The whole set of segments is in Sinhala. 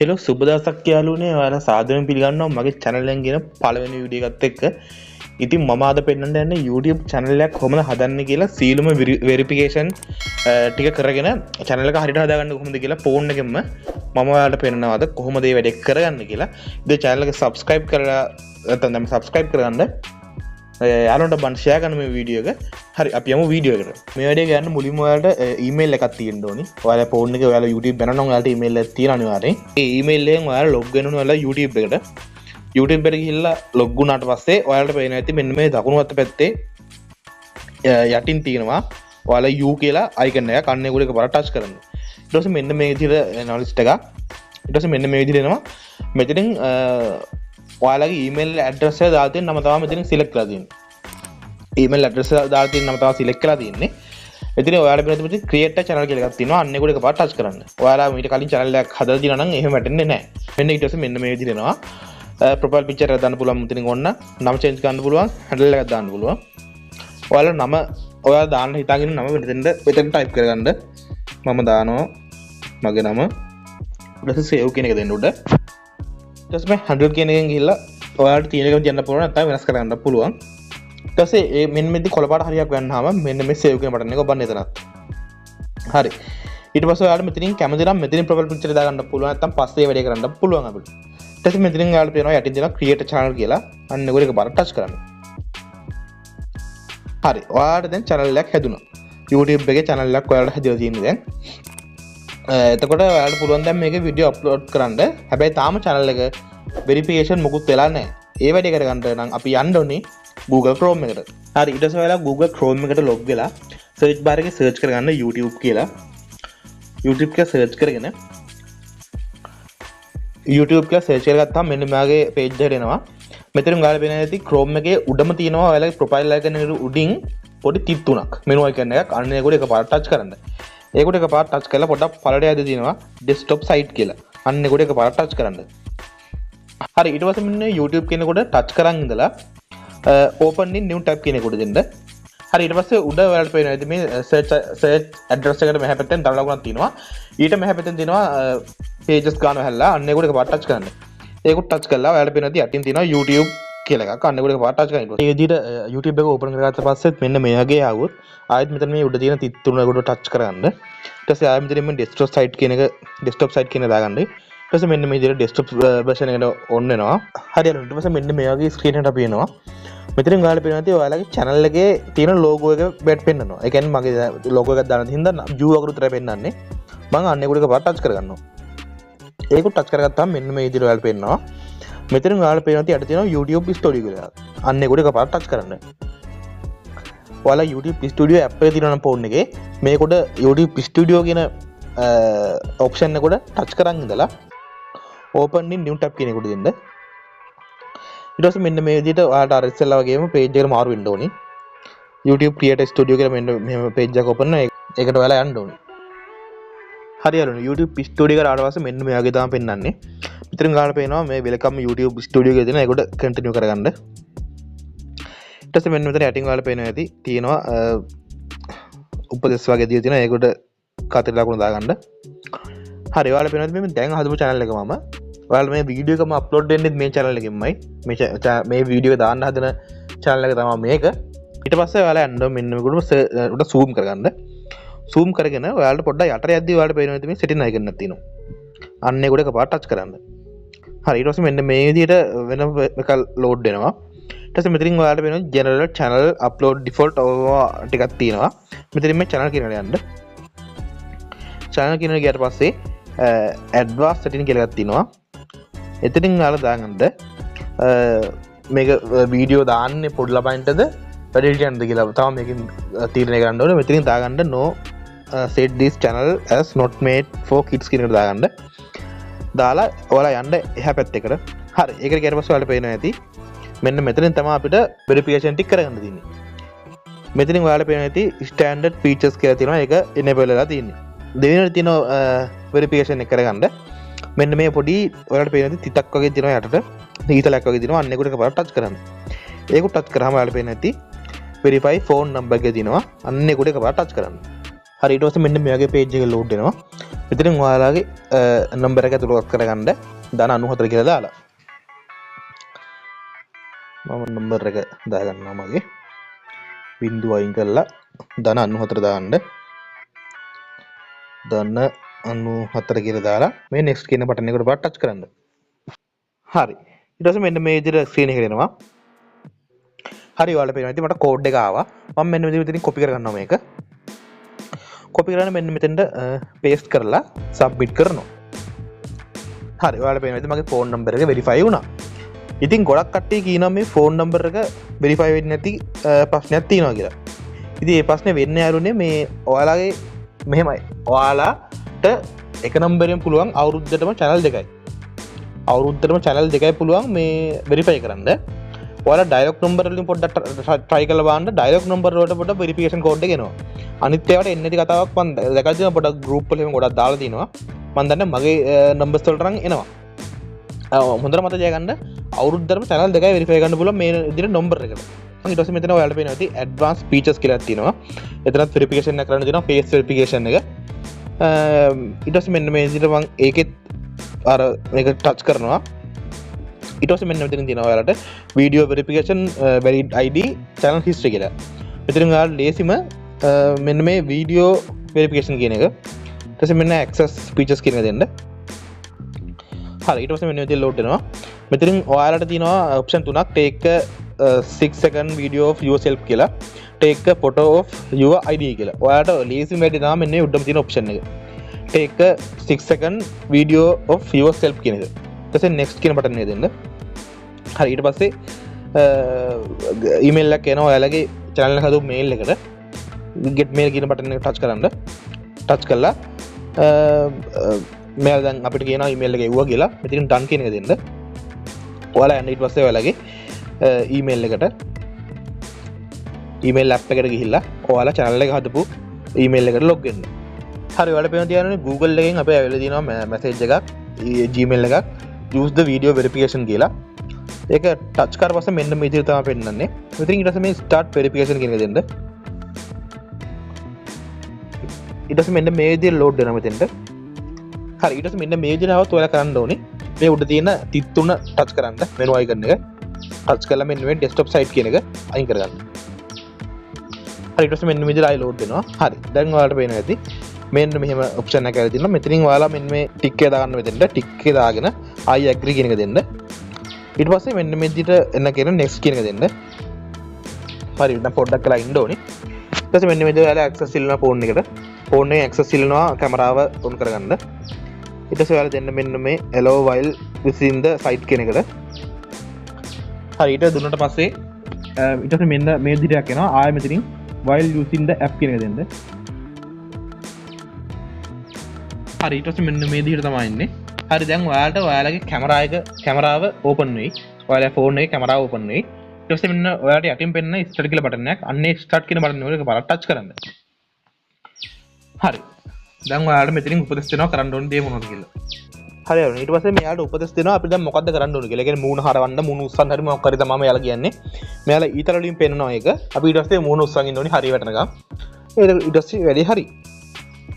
හෙලෝ සුබ දවසක් යාළුවනේ. ඔයාලා සාදරයෙන් පිළිගන්නවා මගේ channel එකෙන් ගෙන පළවෙනි වීඩියෝ එකත් එක්ක. ඉතින් මම අද පෙන්නන්න යන්නේ YouTube channel එකක් කොහොමද හදන්නේ කියලා සීලම verification ටික කරගෙන channel එක හරියට හදාගන්න කොහොමද කියලා ෆෝන් එකෙන්ම මම ඔයාලට පෙන්නනවා අද කොහොමද මේ වැඩේ කරගන්න කියලා. ඉතින් channel එක subscribe කරලා නැත්නම් subscribe කරගන්න. යාළුවන්ට බන් ෂෙයා කරන මේ වීඩියෝ එක. හරි අපි යමු වීඩියෝ එකට. මේ වැඩේ ගන්න මුලින්ම ඔයාලට ඊමේල් එකක් තියෙන්න ඕනි. ඔයාලා ෆෝන් එකේ ඔයාලා YouTube බලනවා නම් ඔයාලට ඊමේල් එකක් තියෙන අනිවාර්යෙන්. ඒ ඊමේල් එකෙන් ඔයාලා log වෙන්න ඕනේ ඔයාලා YouTube එකට. YouTube එකට ගිහිල්ලා log වුණාට පස්සේ ඔයාලට පේනවා ඇති මෙන්න මේ දකුණු අත පැත්තේ යටින් තියෙනවා ඔයාලා U කියලා icon එකක්. අන්න ඒක උඩ එකපාරට touch කරන්න. ඊට පස්සේ මෙන්න මේ විදිහට එනවා list එකක්. ඊට පස්සේ මෙන්න මේ විදිහට එනවා. මෙතනින් ඔයාලගේ ඊමේල් ඇඩ්‍රස් එක දාලා තියෙන නම තමයි මෙතනින් සිලෙක්ට් කරලා තියෙන්නේ. ඊමේල් ඇඩ්‍රස් එක දාලා තියෙන නම තමයි සිලෙක්ට් කරලා තියෙන්නේ. එතන ඔයාලා මෙතන create a channel කියලා එකක් තියෙනවා. අන්න ඒක උඩ එකපාරට touch කරන්න. ඔයාලා මීට කලින් channel එකක් හදලා තියෙනවා නම් එහෙම වැටෙන්නේ නැහැ. මෙන්න ඊට පස්සේ මෙන්න මේ විදිහට එනවා. profile picture එක දාන්න පුළුවන් මෙතනින් ඕන්න. නම change කරන්න පුළුවන්. handle එකක් දාන්න පුළුවන්. ඔයාලා නම ඔයාලා දාන්න හිතාගෙන නම මෙතෙන් type කරගන්න. මම දානවා මගේ නම. ඊට පස්සේ save කියන එක දෙන්න උඩ. ඊට පස්සේ 100 කියන එකෙන් ගිහිල්ලා ඔයාලට තියෙන එකම තියන්න පුළුවන් නැත්නම් වෙනස් කරගන්න පුළුවන්. ඊට පස්සේ මෙන්න මෙතන කොළපාට හරියක් ගන්නාම මෙන්න මේ save කියන බටන් එක ඔබන්න එතනත්. හරි. ඊට පස්සේ ඔයාලට මෙතනින් කැමති නම් මෙතනින් profile picture දාගන්න පුළුවන් නැත්නම් පස්සේ වැඩේ කරන්න පුළුවන් අපිට. ඊට පස්සේ මෙතනින් ඔයාලට පේනවා යටින් තියෙනවා create a channel කියලා. අන්න ඒක එක පාරක් touch කරන්න. හරි. ඔයාලට දැන් channel එකක් හැදුණා. YouTube එකේ channel එකක් ඔයාලට හැදලා තියෙනවා දැන්. එතකොට ඔයාලට පුළුවන් දැන් මේකේ වීඩියෝ අප්ලෝඩ් කරන්න. හැබැයි තාම channel එක verification මොකුත් වෙලා නැහැ. ඒ වැඩේ කරගන්න නම් අපි යන්න ඕනේ Google Chrome එකට. හරි ඊට පස්සේ ඔයාලා Google Chrome එකට log වෙලා search bar එකේ search කරගන්න YouTube කියලා. YouTube එක search කරගෙන YouTube එක search කරගත්තාම මෙන්න මෙයාගේ page එකට එනවා. මෙතන ඔයාලා පේන ඇති Chrome එකේ උඩම තියෙනවා ඔයාලගේ profile icon එක උඩින් පොඩි තිත් තුනක් menu icon එකක්. අන්න ඒක උඩ එකපාරට touch කරන්න. ඒකට එකපාරට touch කරලා පොඩ්ඩක් පළට යද්දී තියෙනවා desktop site කියලා. අන්න ඒක උඩ එකපාරට touch කරන්න. හරි ඊට පස්සේ මෙන්න YouTube කෙනෙකුට touch කරන් ඉඳලා open in new tab කියන එකට දෙන්න. හරි ඊට පස්සේ උඩ ඔයාලට පේනවා ඉතින් මේ search address එකට මෙහා පැත්තෙන් තව ලකුණක් තියෙනවා. ඊට මෙහා පැත්තෙන් තියෙනවා pages ගන්න හැල්ලා. අන්න ඒකට එකපාරට touch කරන්න. ඒකට touch කරලා ඔයාලට පේනවා ඉතින් යටින් තියෙනවා YouTube කියලා එකක්. අන්න ඒකට එකපාරට touch කරන්න. මේ විදිහට YouTube එක open කරගත්ත පස්සෙත් මෙන්න මෙයාගේ ආවොත් ආයෙත් මෙතන මේ උඩ තියෙන තිත් තුන එකට touch කරගන්න. ඊට පස්සේ ආයෙත් මෙතන මේ desktop site කියන එක desktop site කියන දාගන්න. ඊට පස්සේ මෙන්න මේ විදිහට desktop version එකට on වෙනවා. හරියට ඊට පස්සේ මෙන්න මෙයාගේ screen එකට අපි එනවා. මෙතනින් ඔයාලා පේනවා තියෙන්නේ ඔයාලගේ channel එකේ තියෙන logo එක බෙට් පෙන්නනවා. ඒ කියන්නේ මගේ logo එකක් දාන හින්දා view අකුරු විතරයි පෙන්නන්නේ. මම අන්න ඒක එකපාරට touch කරගන්නවා. ඒක touch කරගත්තාම මෙන්න මේ විදිහට ඔයාලා පේනවා. මෙතනින් ඔයාලා පේනවා යට තියෙනවා YouTube Studio කියලා. අන්න ඒක එකපාරට touch කරන්න. ඔයාලා YouTube Studio app එක තියෙනවා නම් phone එකේ මේකට YouTube Studio කියන option එකට touch කරන් ඉඳලා open in new tab කියන එකට දෙන්න. ඊට පස්සේ මෙන්න මේ විදිහට ඔයාලට අර ඉස්සෙල්ලා වගේම page එකට මාරු වෙන්න ඕනි. YouTube Creator Studio කියලා මෙන්න මෙහෙම page එකක් open වෙනවා. ඒකට ඔයාලා යන්න ඕනි. හරි යාළුවනේ YouTube Studio එකට ආවට පස්සේ මෙන්න මේ වගේ තමයි පෙන්වන්නේ. මෙතන ගාලා පේනවා මේ welcome YouTube Studio කියලා දෙනවා. ඒකට continue කරගන්න. ඊට පස්සේ මෙන්න මෙතන යටින් ඔයාලා පේනවා ඇති තියෙනවා උපදෙස් වගේ දීලා තියෙනවා. ඒකට කතර ලකුණු දාගන්න. හරි ඔයාලා පේනවා මේ දැන් හදපු channel එක මම ඔයාලා මේ වීඩියෝ එකම අප්ලෝඩ් වෙන්නේ මේ channel එකෙන්මයි. මේ වීඩියෝ එක දාන්න හදන channel එක තමයි මේක. ඊට පස්සේ ඔයාලා යන්න මෙන්න මේකට උඩ zoom කරගන්න. zoom කරගෙන ඔයාලට පොඩ්ඩක් යට යද්දී ඔයාලට පේනවා මේ setting icon එකක් තියෙනවා. අන්න ඒක උඩ එකපාරට touch කරන්න. හරි ඊට පස්සේ මෙන්න මේ විදිහට වෙන එකක් load වෙනවා. ඊට පස්සේ මෙතනින් ඔයාලට පේනවා general channel upload default ටිකක් තියෙනවා. මෙතනින් මේ channel කියනට යන්න. channel කියනට ගියාට පස්සේ advanced setting කියලා එකක් තියෙනවා. එතනින් ඔයාලා දාගන්න මේක වීඩියෝ දාන්නේ පොඩි ළමයින්ටද වැඩිට යන්නද කියලා තමයි මේකෙන් තීරණය කරන්න ඕනේ. මෙතනින් දාගන්න no set this channel as not made for kids කියන එකට දාගන්න. දාලා ඔයාලා යන්න එහා පැත්තකට. හරි. ඒකට ගියාට පස්සේ ඔයාලට පේනවා ඇති මෙන්න මෙතනින් තමයි අපිට verification ටික කරගන්න තියෙන්නේ. මෙතනින් ඔයාලට පේනවා ඇති standard features කියලා තියෙනවා. ඒක enable වෙලා තියෙන්නේ. දෙවෙනියට තියෙන verification එක කරගන්න මෙන්න මේ පොඩි ඔයාලට පේන තිතක් වගේ තියෙනවා යටට ඊතලයක් වගේ තියෙනවා. අන්න ඒකට එකපාරට touch කරන්න. ඒක touch කරාම ඔයාලට පේන ඇති verify phone number එක තියෙනවා. අන්න ඒකට එකපාරට touch කරන්න. හරි ඊට පස්සේ මෙන්න මෙයාගේ page එක load වෙනවා. මෙතනින් ඔයාලගේ නම්බර එක ඇතුළත් කරගන්න ධන 94 කියලා දාලා මම නම්බර එක දාගන්නවා මගේ බිංදුව අයින් කරලා ධන 94 දාන්න ධන 94 කියලා දාලා මේ next කියන බටන් එකට පාට ටච් කරන්න. හරි. ඊට පස්සේ මෙන්න මේ විදිහට ස්ක්‍රීන් එක එනවා. හරි ඔයාලට පේනවා ඉතින් මට කෝඩ් එක ආවා. මම මෙන්න මෙතනින් කොපි කරගන්නවා මේක. කොපි කරගෙන මෙන්න මෙතෙන්ට පේස්ට් කරලා සබ්මිට් කරනවා. හරි ඔයාලට පේනවා ඉතින් මගේ ෆෝන් නම්බර් එක වෙරිෆයි වුණා. ඉතින් ගොඩක් කට්ටිය කියනවා මේ ෆෝන් නම්බර් එක වෙරිෆයි වෙන්නේ නැති ප්‍රශ්නයක් තියෙනවා කියලා. ඉතින් මේ ප්‍රශ්නේ වෙන්නේ ආරුනේ මේ ඔයාලගේ මෙහෙමයි. ඔයාලට එක නම්බරයෙන් පුළුවන් අවුරුද්දටම channel දෙකයි. අවුරුද්දටම channel දෙකයි පුළුවන් මේ වෙරිෆයි කරන්න. ඔයාලා ඩයලොග් නම්බර් වලින් පොඩ්ඩක් try කරලා බලන්න ඩයලොග් නම්බර් වලට පොඩ්ඩක් වෙරිෆිකේෂන් කෝඩ් එක එනවා. අනිත් ඒවාට එන්නේ නැති කතාවක් මම දැකලා තියෙනවා පොඩ්ඩක් group වල එහෙම ගොඩක් දාලා තිනවා. මම දන්නේ මගේ numbers වලට නම් එනවා. හොඳට මතක තියාගන්න අවුරුද්දටම channel දෙකයි වෙරිෆයි කරන්න පුළුවන් මේ විදිහට නම්බර් එකට. ඊට පස්සේ මෙතන ඔයාලට පේනවා ඉතින් advanced features කියලා තියෙනවා. එතනත් වෙරිෆිකේෂන් එක කරන්න දෙනවා face verification එක. ඊට පස්සේ මෙන්න මේ විදිහට මම ඒකෙත් අර මේක ටච් කරනවා. ඊට පස්සේ මෙන්න මෙතන තියෙනවා ඔයාලට video verification valid ID channel history කියලා. මෙතන ඔයාලා ලේසිම මෙන්න මේ video verification කියන එක. ඊට පස්සේ මෙන්න access features කියන එක දෙන්න. හරි ඊට පස්සේ මෙන්න මෙතන load වෙනවා. මෙතනින් ඔයාලට තියෙනවා option තුනක් take a 6 second video of yourself කියලා take a photo of your ID කියලා. ඔයාලට ලේසිම වැඩි තමයි මෙන්න මේ උඩම තියෙන option එක. take a 6 second video of yourself කියන එක. ඊට පස්සේ next කියන බටන් එක දෙන්න. හරි ඊට පස්සේ email එකක් එනවා ඔයාලගේ channel එක හදපු mail එකට get mail කියන බටන් එක touch කරන්න. touch කළා මෙයාලා දැන් අපිට කියනවා email එක එවුවා කියලා. මෙතනින් done කියන එක දෙන්න. ඔයාලා යන්න ඊට පස්සේ ඔයාලගේ email එකට email app එකට ගිහිල්ලා ඔයාලා channel එක හදපු email එකට log වෙන්න. හරි ඔයාලා පේනවා තියන්නේ Google එකෙන් අපේ ඇවිල්ලා තියෙනවා message එකක් Gmail එකක් use the video verification කියලා. ඒක ටච් කරලා පස්සේ මෙන්න මේ විදිහට තමයි පෙන්නන්නේ. ඉතින් ඊට පස්සේ මේ start verification කියන එක දෙන්න. ඊට පස්සේ මෙන්න මේ විදිහට load වෙනවා මෙතෙන්ට. හරි ඊට පස්සේ මෙන්න මේ විදිහට આવත් ඔයාලා කරන්න ඕනේ. මේ උඩ තියෙන තිත් තුන ටච් කරන්න menu icon එක. ටච් කරලා මෙන්න මේ desktop site කියන එක අයින් කරගන්න. හරි ඊට පස්සේ මෙන්න මේ විදිහට ආයි load වෙනවා. හරි දැන් ඔයාලට පේනවා ඇති. මෙන්න මෙහෙම ඔප්ෂන් එකක් ඇවිත් තියෙනවා. මෙතනින් ඔයාලා මෙන්න මේ ටික් එක දාගන්න මෙතෙන්ට. ටික් එක දාගෙන I agree කියන එක දෙන්න. ඊට පස්සේ මෙන්න මේ විදිහට එන්න කියන next කියන එක දෙන්න. හරි දැන් පොඩ්ඩක් වෙලා ඉන්න ඕනේ. ඊට පස්සේ මෙන්න මේ විදිහට ඔයාලා access ඉල්ලනවා phone එකට. phone එකේ access ඉල්ලනවා කැමරාව on කරගන්න. ඊට පස්සේ ඔයාලා දෙන්න මෙන්න මේ allow while within the site කියන එකට. හරි ඊට දුන්නට පස්සේ ඊට පස්සේ මෙන්න මේ විදිහට එනවා. ආයෙ මෙතනින් while using the app කියන එක දෙන්න. හරි ඊට පස්සේ මෙන්න මේ විදිහට තමයි ඉන්නේ. හරි දැන් ඔයාලට ඔයාලගේ කැමරාව ඕපන් වෙයි. ඔයාලගේ ෆෝන් එකේ කැමරාව ඕපන් වෙයි. ඊට පස්සේ මෙන්න ඔයාලට යටින් පෙන්න ස්ටාර්ට් කියලා බටන් එකක්. අන්න ඒ ස්ටාර්ට් කියන බටන් එක බලලා ටච් කරන්න. හරි. දැන් ඔයාලට මෙතනින් උපදෙස් දෙනවා කරන්න ඕනේ දේ මොනවද කියලා. හරි හරි ඊට පස්සේ මෙයාලට උපදෙස් දෙනවා අපි දැන් මොකද්ද කරන්න ඕනේ කියලා. ඒ කියන්නේ මූණ හරවන්න මූණ උස්සන්න හරි මොකක් හරි තමයි මෙයාලා කියන්නේ. මෙයාලා ඊතල වලින් පෙන්නනවා ඒක. අපි ඊට පස්සේ මූණ උස්සන් ඉන්න ඕනේ හරි වැටෙනකම්. ඊට පස්සේ වැඩි හරි.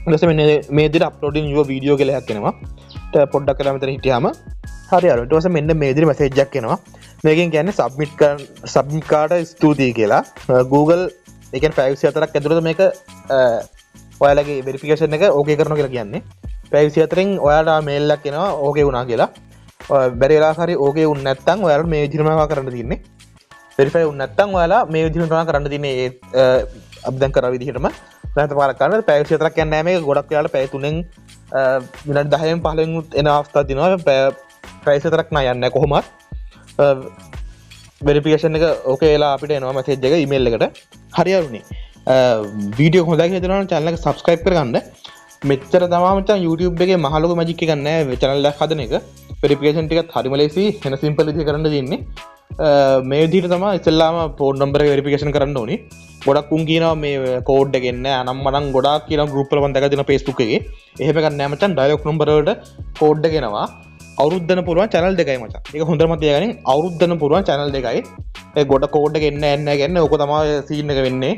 ඊට පස්සේ මෙන්න මේ විදිහට uploading your video කියලා එකක් එනවා. පොඩ්ඩක් කරලා මෙතන හිටියාම හරි හරි ඊට පස්සේ මෙන්න මේ විදිහට message එකක් එනවා. මේකෙන් කියන්නේ submit කාට ස්තුතියි කියලා. Google ඒ කියන්නේ privacy 4ක් ඇතුළත මේක ඔයාලගේ verification එක okay කරනවා කියලා කියන්නේ. privacy 4න් ඔයාලට mail එකක් එනවා okay වුණා කියලා. බැරි වෙලාවක හරි okay වුණ නැත්නම් ඔයාලට මේ විදිහටම කරන්න තියෙන්නේ. verify වුණ නැත්නම් ඔයාලා මේ විදිහටම තමයි කරන්න තියෙන්නේ. අපි දැන් කරා විදිහටම නැත්නම් පාරක් කරන්න privacy 4ක් කියන්නේ නැහැ මේක. ගොඩක් ඔයාලා පැය 3න් විනාඩි 10න් 15න් එන අවස්ථා තියෙනවා. privacy 4ක් නෑ යන්නේ කොහොමවත්. verification එක okay වෙලා අපිට එනවා message එක email එකට. හරි අරුනේ. වීඩියෝ හොඳයි කියලා හිතනවා නම් channel එක subscribe කරගන්න. මෙච්චර තමයි මචං YouTube එකේ මහ ලොකු මැජික් එකක් නෑ channel එකක් හදන එක. verification ටිකත් හරිම ලේසි වෙන simple විදිහට කරන්න තියෙන්නේ. මේ විදිහට තමයි ඉස්සෙල්ලාම phone number එක verification කරන්න ඕනේ. ගොඩක් උන් කියනවා මේ code එක එන්නේ නැහැ. අනම්මනම් ගොඩාක් කියනවා group වල මම දැකලා තියෙනවා Facebook එකේ. එහෙම එකක් නෑ මචං. dialog number වලට code එක එනවා. අවුරුද්දන පුළුවන් channel දෙකයි මචං. ඒක හොඳටම තියාගන්න. අවුරුද්දන පුළුවන් channel දෙකයි. ඒ ගොඩ code එක එන්නේ නැහැ කියන්නේ ඕක තමයි scene එක වෙන්නේ.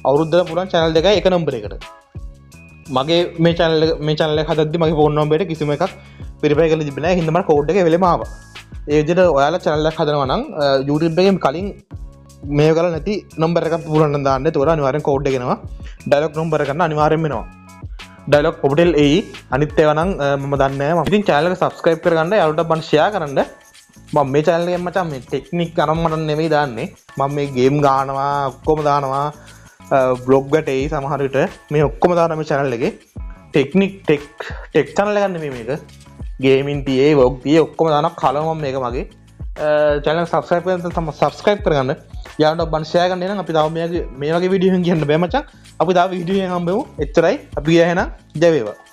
අවුරුද්දන පුළුවන් channel දෙකයි එක number එකට. මගේ මේ චැනල හදදි මගේ ෆෝන් නම්බරයට කිසිම එකක් පිරිපය කල තිබෙන හිදම කෝඩ් එක වෙලමාව ඒජට ඔයාල චැනල්ල හදනවනම් YouTube එකෙන් කලින් මේ කල නැති නොම්බර එක පුරන්න දාන්න තොර අනිවාරෙන් කෝඩ් ගෙනවා ඩයිලොක් නොම්බර කරන්න අනිවාරෙන් වෙනවා ඩයිලොක් පොපටල් ඒ අනිත්‍යවනම් ම දන්න ඉතින් චෑලක සබස්ක්‍රයිප් කරගන්න යට බංශයා කරන්න මම මේ චැනලෙන් මචං මේ ටෙක්නික් අරම්මට නෙමෙයි දාන්නේ මම මේ ගේම් ගානවා ඔක්කොම දානවා බ්ලොග් ගැටේ සමහර විට මේ ඔක්කොම දානවා මේ channel එකේ ටෙක්නික් ටෙක් channel එකක් නෙමෙයි මේක ගේමින් තියේ වොග් තියේ ඔක්කොම දානවා කලම මේක මගේ channel subscribe කරන්න තමයි subscribe කරගන්න යාළුවෝ බන් share කරන්න එහෙනම් අපි තව මේ වගේ වීඩියෝ එකකින් කියන්න බෑ මචං අපි තව වීඩියෝ එකකින් හම්බෙමු එච්චරයි අපි ගියා එහෙනම් ජය වේවා